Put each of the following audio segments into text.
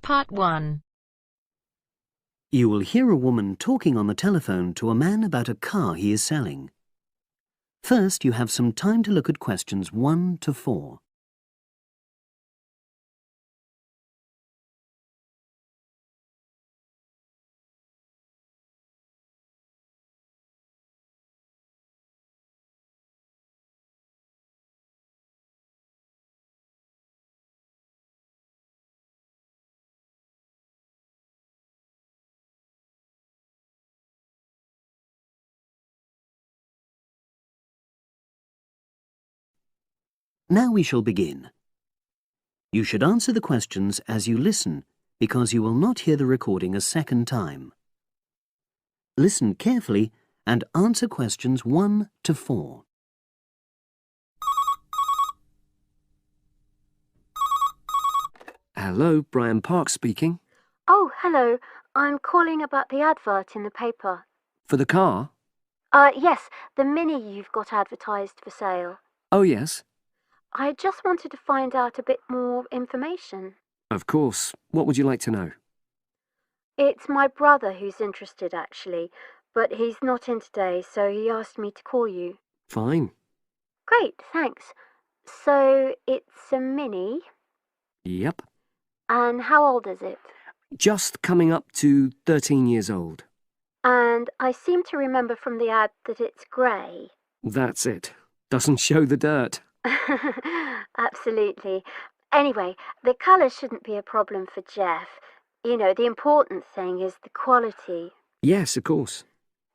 Part 1. You will hear a woman talking on the telephone to a man about a car he is selling. First, you have some time to look at questions 1 to 4. Now we shall begin. You should answer the questions as you listen, because you will not hear the recording a second time. Listen carefully and answer questions 1 to 4. Hello, Brian Park speaking. Oh, hello. I'm calling about the advert in the paper. For the car? Yes, the Mini you've got advertised for sale. Oh, yes. I just wanted to find out a bit more information. Of course. What would you like to know? It's my brother who's interested, actually, but he's not in today, so he asked me to call you. Fine. Great, thanks. So, it's a Mini, Yep. and how old is it? Just coming up to 13 years old. And I seem to remember from the ad that it's grey. That's it. Doesn't show the dirt. Absolutely. Anyway, the colour shouldn't be a problem for Jeff. You know, the important thing is the quality. Yes, of course.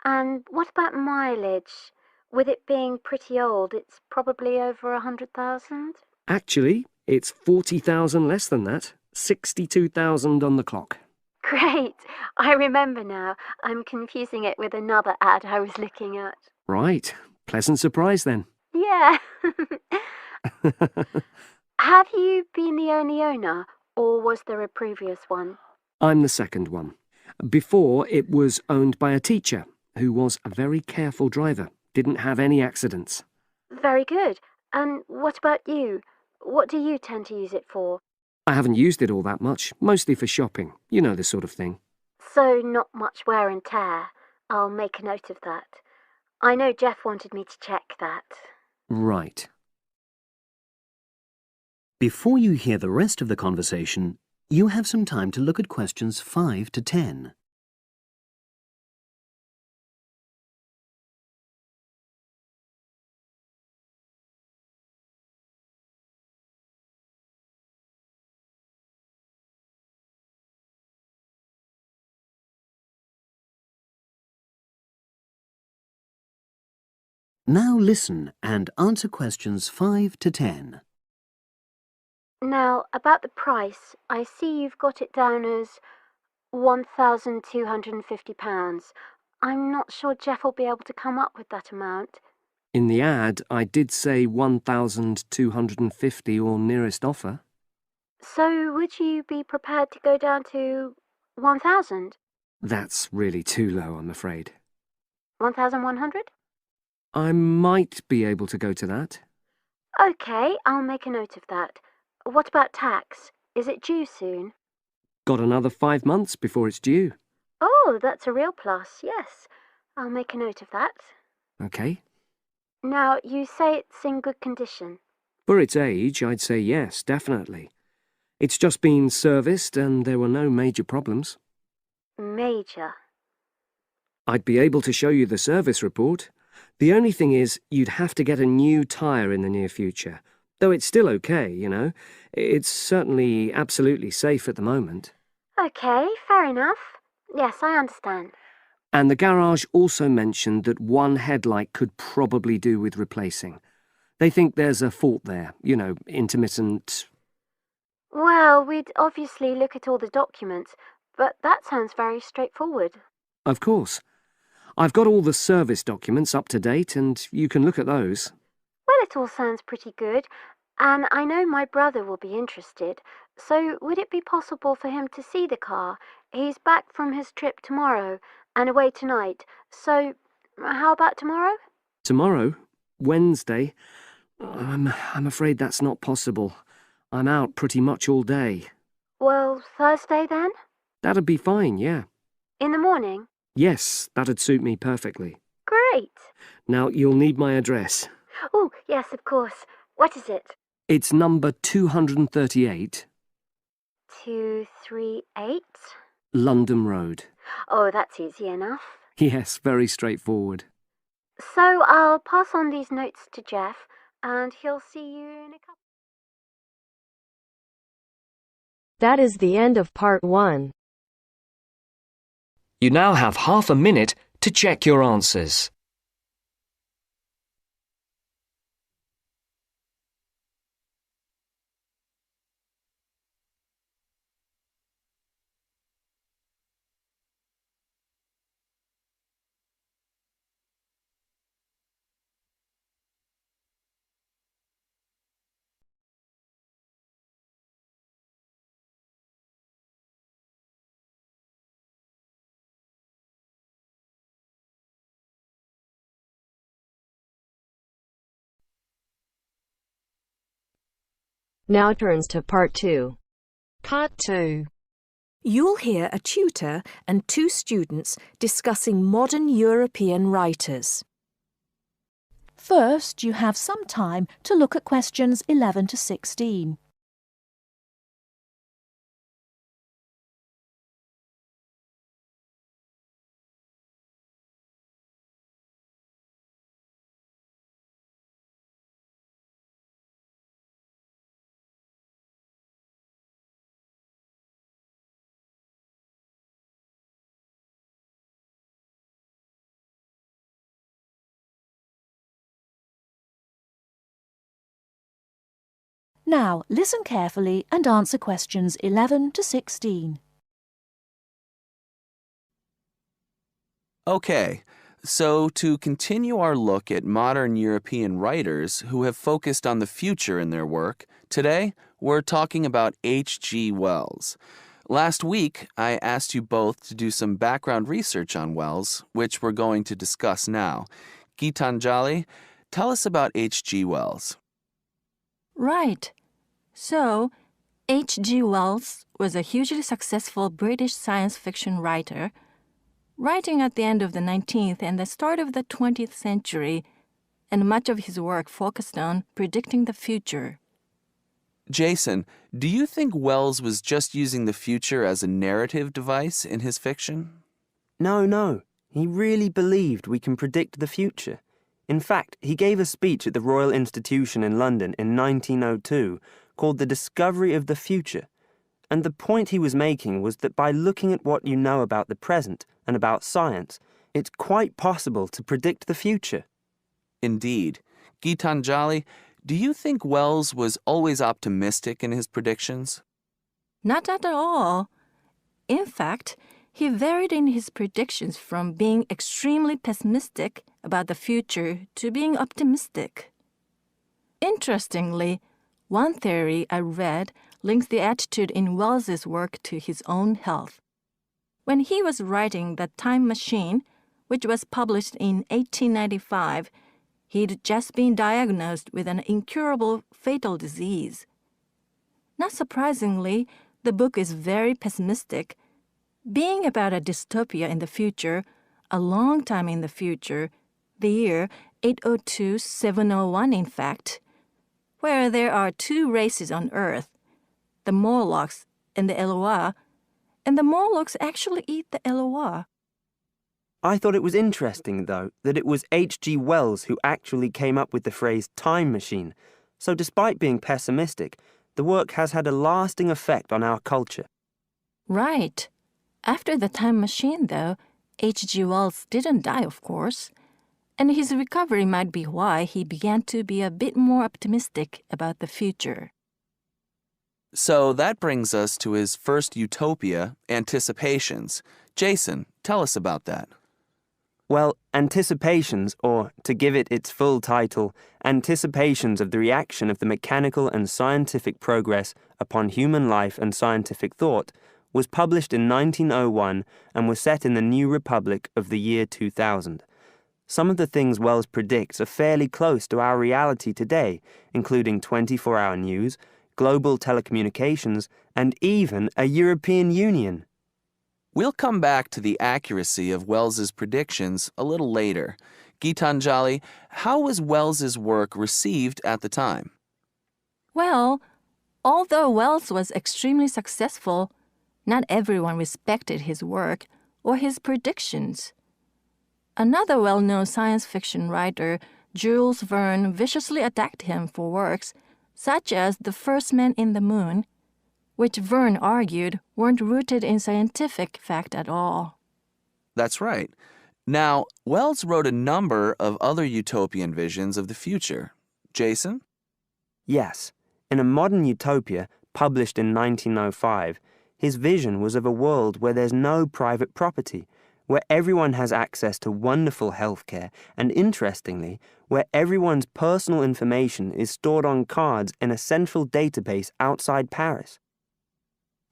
And what about mileage? With it being pretty old, it's probably over 100,000? Actually, it's 40,000 less than that. 62,000 on the clock. Great! I remember now. I'm confusing it with another ad I was looking at. Right. Pleasant surprise then. Yeah. Have you been the only owner, or was there a previous one? I'm the second one. Before, it was owned by a teacher who was a very careful driver. Didn't have any accidents. Very good. And what about you? What do you tend to use it for? I haven't used it all that much, mostly for shopping. You know the sort of thing. So not much wear and tear. I'll make a note of that. I know Jeff wanted me to check that. Right. Before you hear the rest of the conversation, you have some time to look at questions 5 to 10. Now listen and answer questions 5 to 10. Now, about the price, I see you've got it down as £1,250. I'm not sure Jeff will be able to come up with that amount. In the ad, I did say 1,250 or nearest offer. So would you be prepared to go down to 1,000? That's really too low, I'm afraid. 1,100? I might be able to go to that. OK, I'll make a note of that. What about tax? Is it due soon? Got another 5 months before it's due. Oh, that's a real plus, yes. I'll make a note of that. OK. Now, you say it's in good condition. For its age, I'd say yes, definitely. It's just been serviced and there were no major problems. Major. I'd be able to show you the service report. The only thing is, you'd have to get a new tyre in the near future. Though it's still okay, you know. It's certainly absolutely safe at the moment. OK, fair enough. Yes, I understand. And the garage also mentioned that one headlight could probably do with replacing. They think there's a fault there, you know, intermittent. Well, we'd obviously look at all the documents, but that sounds very straightforward. Of course. I've got all the service documents up to date, and you can look at those. Well, it all sounds pretty good, and I know my brother will be interested, so would it be possible for him to see the car? He's back from his trip tomorrow and away tonight, so how about tomorrow? Tomorrow? Wednesday? I'm afraid that's not possible. I'm out pretty much all day. Well, Thursday then? That'd be fine, yeah. In the morning? Yes, that'd suit me perfectly. Great. Now, you'll need my address. Oh, yes, of course. What is it? It's number 238, 238? London Road. Oh, that's easy enough. Yes, very straightforward. So I'll pass on these notes to Jeff, and he'll see you in a couple. That is the end of part 1. You now have half a minute to check your answers. Now turns to part 2. Part 2. You'll hear a tutor and 2 students discussing modern European writers. First, you have some time to look at questions 11 to 16. Now, listen carefully and answer questions 11 to 16. Okay, so to continue our look at modern European writers who have focused on the future in their work, today we're talking about H.G. Wells. Last week, I asked you both to do some background research on Wells, which we're going to discuss now. Gitanjali, tell us about H.G. Wells. Right. So, H.G. Wells was a hugely successful British science fiction writer, writing at the end of the 19th and the start of the 20th century, and much of his work focused on predicting the future. Jason, do you think Wells was just using the future as a narrative device in his fiction? No. He really believed we can predict the future. In fact, he gave a speech at the Royal Institution in London in 1902 called The Discovery of the Future. And the point he was making was that by looking at what you know about the present and about science, it's quite possible to predict the future. Indeed. Gitanjali, do you think Wells was always optimistic in his predictions? Not at all. In fact, he varied in his predictions from being extremely pessimistic about the future to being optimistic. Interestingly, one theory I read links the attitude in Wells's work to his own health. When he was writing The Time Machine, which was published in 1895, he'd just been diagnosed with an incurable fatal disease. Not surprisingly, the book is very pessimistic, being about a dystopia in the future, a long time in the future, the year 802-701 in fact, where there are 2 races on Earth, the Morlocks and the Eloi, and the Morlocks actually eat the Eloi. I thought it was interesting, though, that it was H.G. Wells who actually came up with the phrase time machine. So despite being pessimistic, the work has had a lasting effect on our culture. Right. After The Time Machine, though, H.G. Wells didn't die, of course, and his recovery might be why he began to be a bit more optimistic about the future. So that brings us to his first utopia, Anticipations. Jason, tell us about that. Well, Anticipations, or to give it its full title, Anticipations of the Reaction of the Mechanical and Scientific Progress upon Human Life and Scientific Thought, was published in 1901 and was set in the New Republic of the year 2000. Some of the things Wells predicts are fairly close to our reality today, including 24-hour news, global telecommunications, and even a European Union. We'll come back to the accuracy of Wells's predictions a little later. Gitanjali, how was Wells's work received at the time? Well, although Wells was extremely successful, not everyone respected his work or his predictions. Another well-known science fiction writer, Jules Verne, viciously attacked him for works such as The First Man in the Moon, which Verne argued weren't rooted in scientific fact at all. That's right. Now, Wells wrote a number of other utopian visions of the future. Jason? Yes, in A Modern Utopia, published in 1905, his vision was of a world where there's no private property, where everyone has access to wonderful healthcare, and interestingly, where everyone's personal information is stored on cards in a central database outside Paris.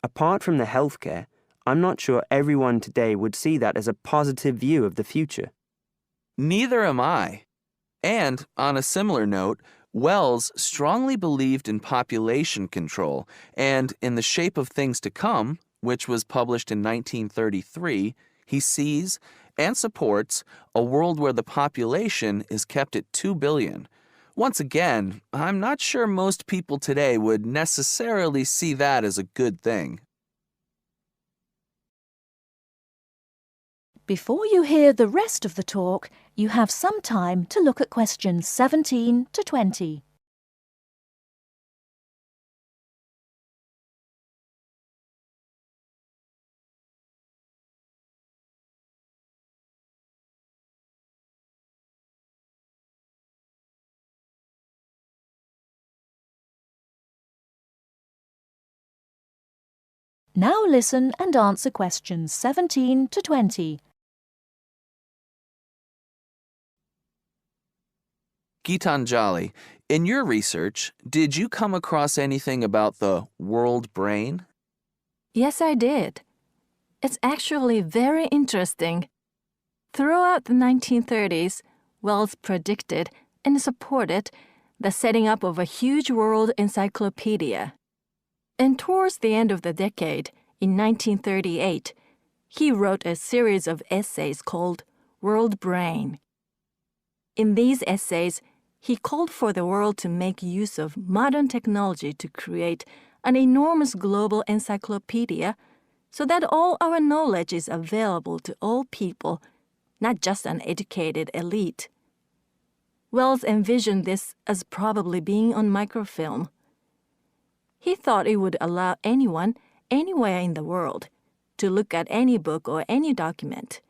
Apart from the healthcare, I'm not sure everyone today would see that as a positive view of the future. Neither am I. And, on a similar note, Wells strongly believed in population control and in The Shape of Things to Come, which was published in 1933, he sees and supports a world where the population is kept at 2 billion. Once again, I'm not sure most people today would necessarily see that as a good thing. Before you hear the rest of the talk, you have some time to look at questions 17 to 20. Now listen and answer questions 17 to 20. Gitanjali, in your research, did you come across anything about the world brain? Yes, I did. It's actually very interesting. Throughout the 1930s, Wells predicted and supported the setting up of a huge world encyclopedia. And towards the end of the decade, in 1938, he wrote a series of essays called World Brain. In these essays, he called for the world to make use of modern technology to create an enormous global encyclopedia so that all our knowledge is available to all people, not just an educated elite. Wells envisioned this as probably being on microfilm. He thought it would allow anyone, anywhere in the world, to look at any book or any document.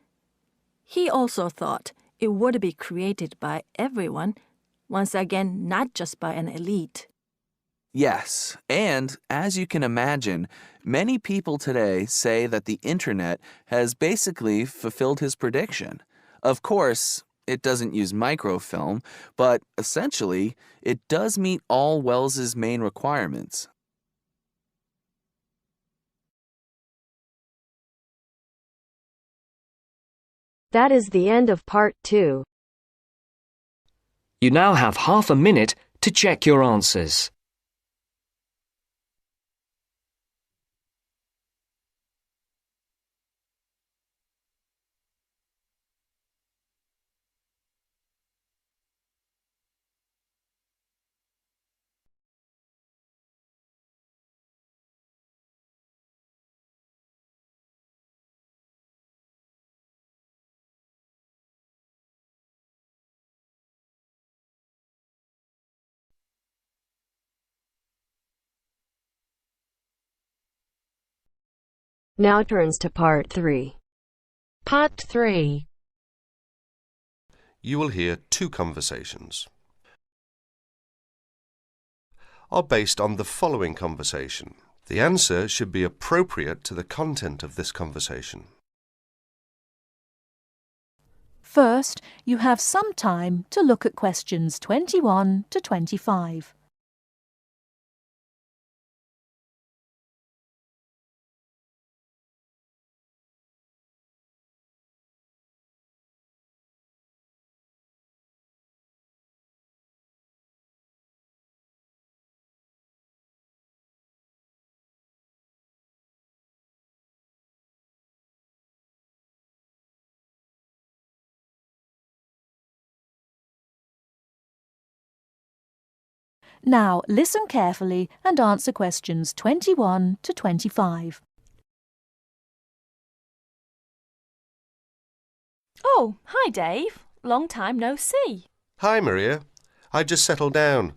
He also thought it would be created by everyone, once again, not just by an elite. Yes, and as you can imagine, many people today say that the internet has basically fulfilled his prediction. Of course, it doesn't use microfilm, but essentially, it does meet all Wells's main requirements. That is the end of part 2. You now have half a minute to check your answers. Now turns to part 3. Part 3. You will hear two conversations are based on the following conversation. The answer should be appropriate to the content of this conversation. First, you have some time to look at questions 21 to 25. Now listen carefully and answer questions 21 to 25. Oh, hi Dave. Long time no see. Hi, Maria. I just settled down.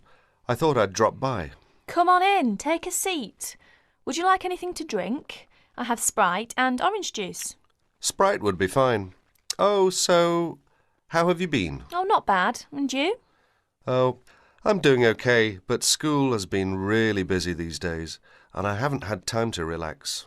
I thought I'd drop by. Come on in, take a seat. Would you like anything to drink? I have Sprite and orange juice. Sprite would be fine. Oh, so how have you been? Oh, not bad. And you? Oh, I'm doing okay, but school has been really busy these days, and I haven't had time to relax.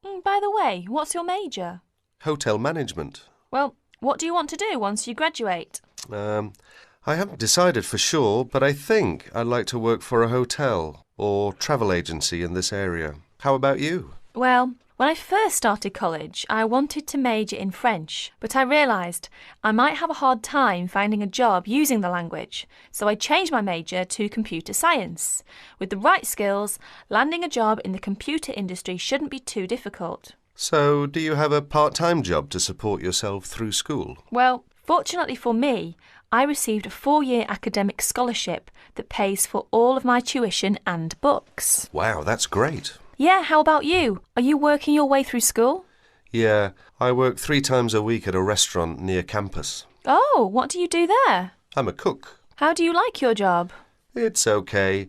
By the way, what's your major? Hotel management. Well, what do you want to do once you graduate? I haven't decided for sure, but I think I'd like to work for a hotel or travel agency in this area. How about you? Well, when I first started college, I wanted to major in French, but I realised I might have a hard time finding a job using the language, so I changed my major to computer science. With the right skills, landing a job in the computer industry shouldn't be too difficult. So, do you have a part-time job to support yourself through school? Well, fortunately for me, I received a 4-year academic scholarship that pays for all of my tuition and books. Wow, that's great. Yeah, how about you? Are you working your way through school? Yeah, I work 3 times a week at a restaurant near campus. Oh, what do you do there? I'm a cook. How do you like your job? It's okay.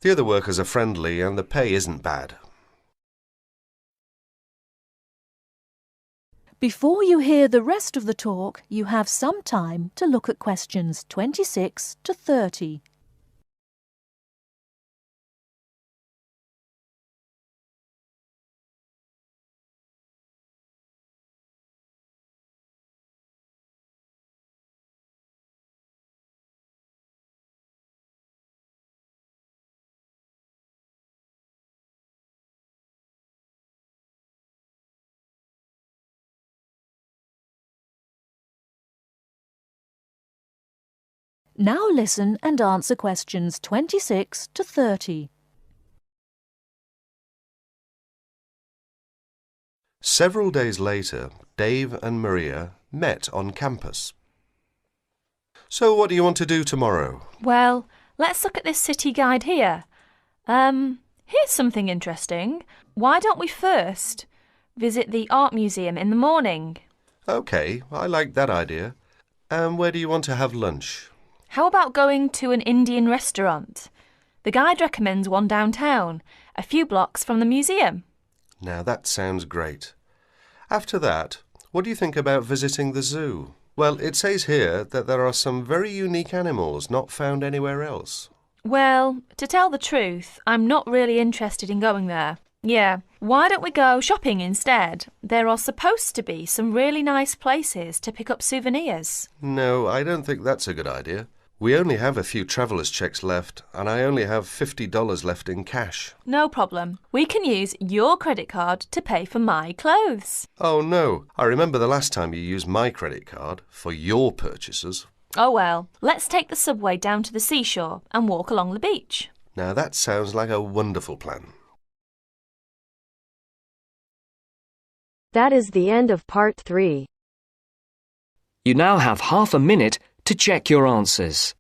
The other workers are friendly and the pay isn't bad. Before you hear the rest of the talk, you have some time to look at questions 26 to 30. Now listen and answer questions 26 to 30. Several days later, Dave and Maria met on campus. So what do you want to do tomorrow? Well, let's look at this city guide here. Here's something interesting. Why don't we first visit the art museum in the morning? OK, I like that idea. And where do you want to have lunch? How about going to an Indian restaurant? The guide recommends one downtown, a few blocks from the museum. Now that sounds great. After that, what do you think about visiting the zoo? Well, it says here that there are some very unique animals not found anywhere else. Well, to tell the truth, I'm not really interested in going there. Yeah, why don't we go shopping instead? There are supposed to be some really nice places to pick up souvenirs. No, I don't think that's a good idea. We only have a few traveller's checks left, and I only have $50 left in cash. No problem. We can use your credit card to pay for my clothes. Oh no, I remember the last time you used my credit card for your purchases. Oh well, let's take the subway down to the seashore and walk along the beach. Now that sounds like a wonderful plan. That is the end of part 3. You now have half a minute to check your answers.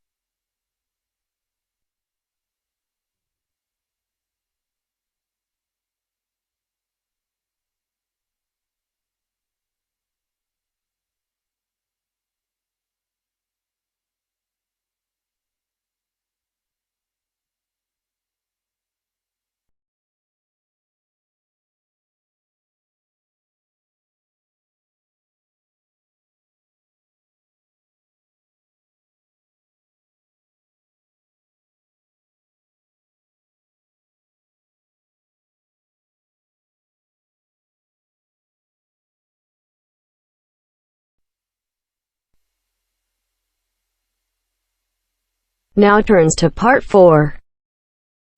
Now turns to part 4.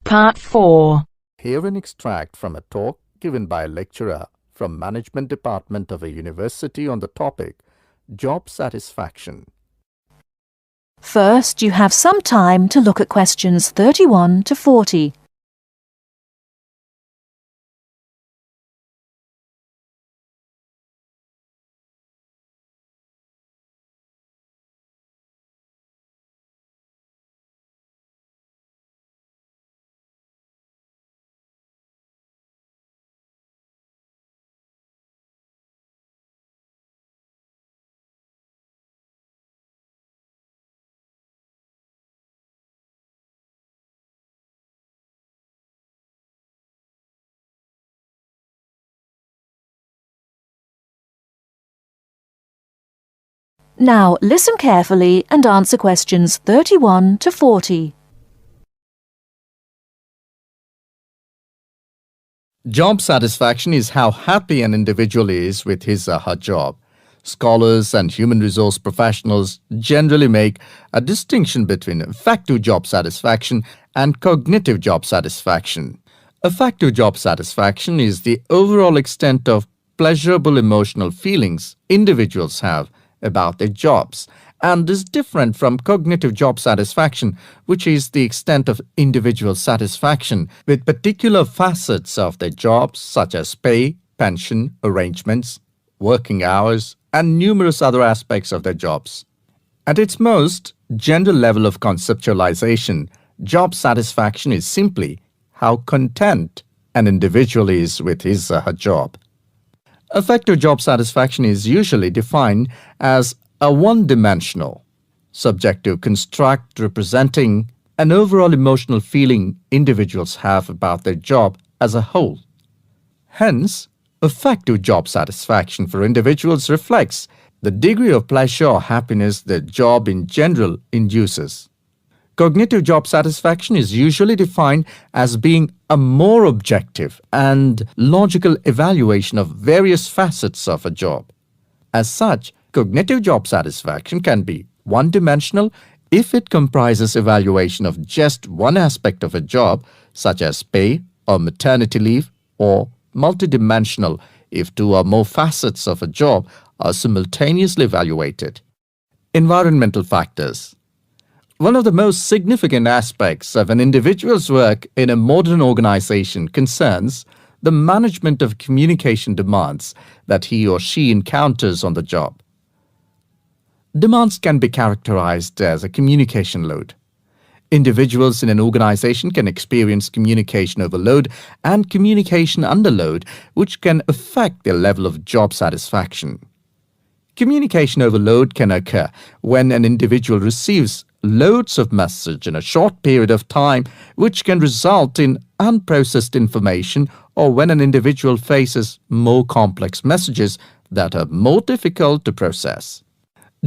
Part 4. Hear an extract from a talk given by a lecturer from Management Department of a university on the topic Job Satisfaction. First, you have some time to look at questions 31 to 40. Now listen carefully and answer questions 31 to 40. Job satisfaction is how happy an individual is with his or her job. Scholars and human resource professionals generally make a distinction between affective job satisfaction and cognitive job satisfaction. Affective job satisfaction is the overall extent of pleasurable emotional feelings individuals have about their jobs, and is different from cognitive job satisfaction, which is the extent of individual satisfaction with particular facets of their jobs such as pay, pension, arrangements, working hours, and numerous other aspects of their jobs. At its most general level of conceptualization, job satisfaction is simply how content an individual is with his or her job. Affective job satisfaction is usually defined as a one-dimensional, subjective construct representing an overall emotional feeling individuals have about their job as a whole. Hence, affective job satisfaction for individuals reflects the degree of pleasure or happiness their job in general induces. Cognitive job satisfaction is usually defined as being a more objective and logical evaluation of various facets of a job. As such, cognitive job satisfaction can be one-dimensional if it comprises evaluation of just one aspect of a job, such as pay or maternity leave, or multidimensional if two or more facets of a job are simultaneously evaluated. Environmental factors. One of the most significant aspects of an individual's work in a modern organization concerns the management of communication demands that he or she encounters on the job. Demands can be characterized as a communication load. Individuals in an organization can experience communication overload and communication underload, which can affect their level of job satisfaction. Communication overload can occur when an individual receives loads of message in a short period of time, which can result in unprocessed information, or when an individual faces more complex messages that are more difficult to process.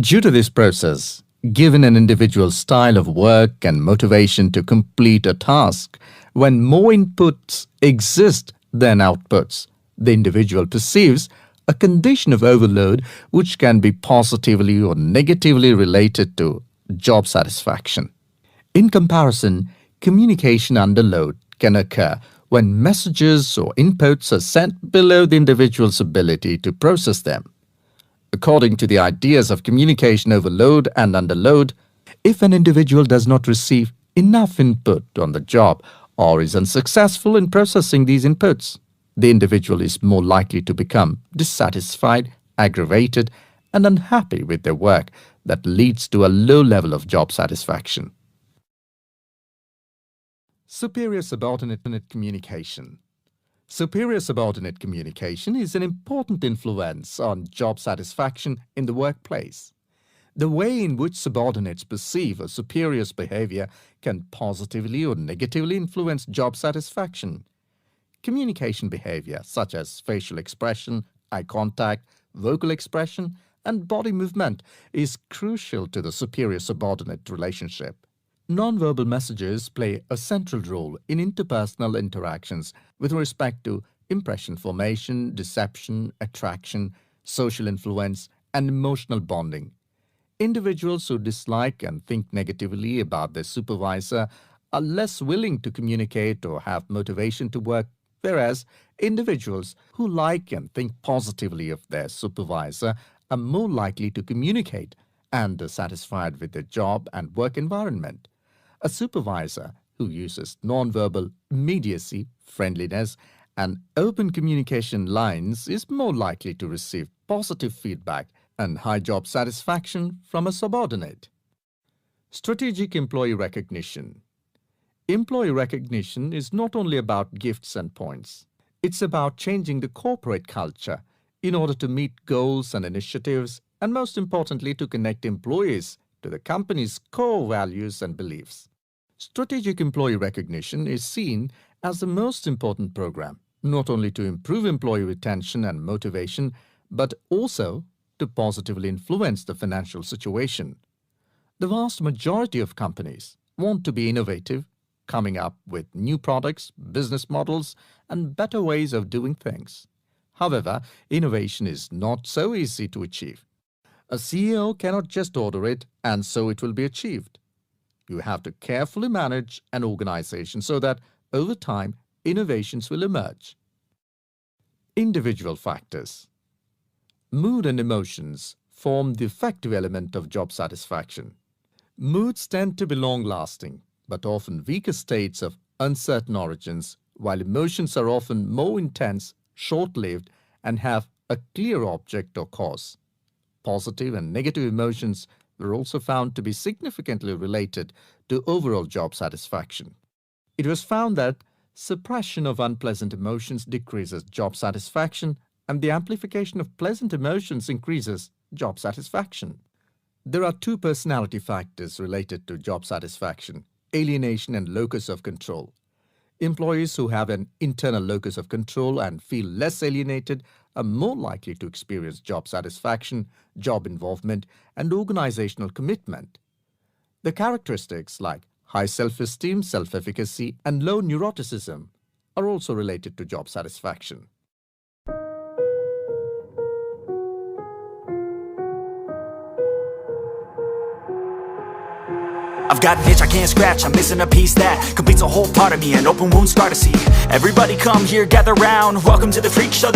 Due to this process, given an individual's style of work and motivation to complete a task, when more inputs exist than outputs, the individual perceives a condition of overload which can be positively or negatively related to job satisfaction. In comparison, communication underload can occur when messages or inputs are sent below the individual's ability to process them. According to the ideas of communication overload and underload, if an individual does not receive enough input on the job or is unsuccessful in processing these inputs, the individual is more likely to become dissatisfied, aggravated, and unhappy with their work that leads to a low level of job satisfaction. Superior subordinate communication. Superior subordinate communication is an important influence on job satisfaction in the workplace. The way in which subordinates perceive a superior's behavior can positively or negatively influence job satisfaction. Communication behavior such as facial expression, eye contact, vocal expression, and body movement is crucial to the superior-subordinate relationship. Nonverbal messages play a central role in interpersonal interactions with respect to impression formation, deception, attraction, social influence, and emotional bonding. Individuals who dislike and think negatively about their supervisor are less willing to communicate or have motivation to work, whereas individuals who like and think positively of their supervisor are more likely to communicate and are satisfied with their job and work environment. A supervisor who uses nonverbal immediacy, friendliness, and open communication lines is more likely to receive positive feedback and high job satisfaction from a subordinate. Strategic employee recognition. Employee recognition is not only about gifts and points. It's about changing the corporate culture in order to meet goals and initiatives, and most importantly, to connect employees to the company's core values and beliefs. Strategic employee recognition is seen as the most important program, not only to improve employee retention and motivation, but also to positively influence the financial situation. The vast majority of companies want to be innovative, coming up with new products, business models, and better ways of doing things. However, innovation is not so easy to achieve. A CEO cannot just order it and so it will be achieved. You have to carefully manage an organization so that over time, innovations will emerge. Individual factors. Mood and emotions form the effective element of job satisfaction. Moods tend to be long-lasting, but often weaker states of uncertain origins, while emotions are often more intense, short-lived, and have a clear object or cause. Positive and negative emotions were also found to be significantly related to overall job satisfaction. It was found that suppression of unpleasant emotions decreases job satisfaction and the amplification of pleasant emotions increases job satisfaction. There are two personality factors related to job satisfaction: alienation and locus of control. Employees who have an internal locus of control and feel less alienated are more likely to experience job satisfaction, job involvement, and organizational commitment. The characteristics like high self-esteem, self-efficacy, and low neuroticism are also related to job satisfaction. I've got an itch I can't scratch, I'm missing a piece that completes a whole part of me, an open wound scar to see. Everybody come here, gather round, welcome to the freak show.